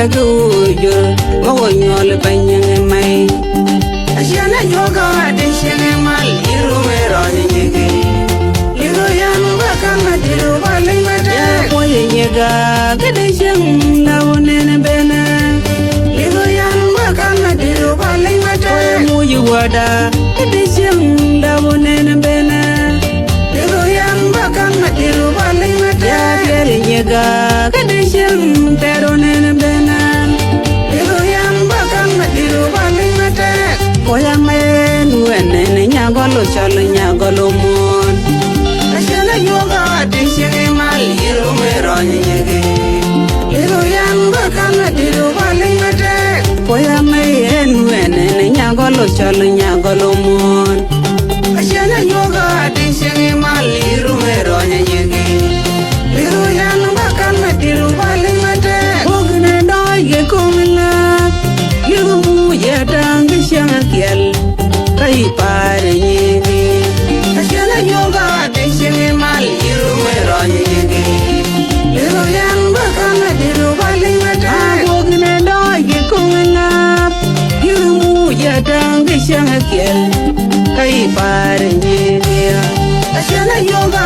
Bagujo, Moyol Banyang May. Ashana Yoga, Addition Mal, Irumeron, Iroyan, Bakama, Dirubalimata, Poyaga, Gadisham, Lawn and Bena, Iroyan, Bakama, Dirubalimata, Muyuada, Gadisham, Lawn and Bena, Iroyan, Bakama, Dirubalimata, Yaga, Gadisham, Teron and Bena. Koyamen when Nyagolo Chalanyagolo moon. I shall yoga, teaching my little meron. Little young Bakana did overling attack. Koyamen when Nyagolo Chalanyagolo moon. I shall yoga, teaching my little meron. Little young Bakana did overling attack. Wogan and I get coming up. You yetang Shankiel, Kai Pare, Ashana Yoga, teaching my little meron. Little young Bakana did overling attack. Wogan and I get coming up. You yetang Shankiel, Kai Pare, Ashana Yoga,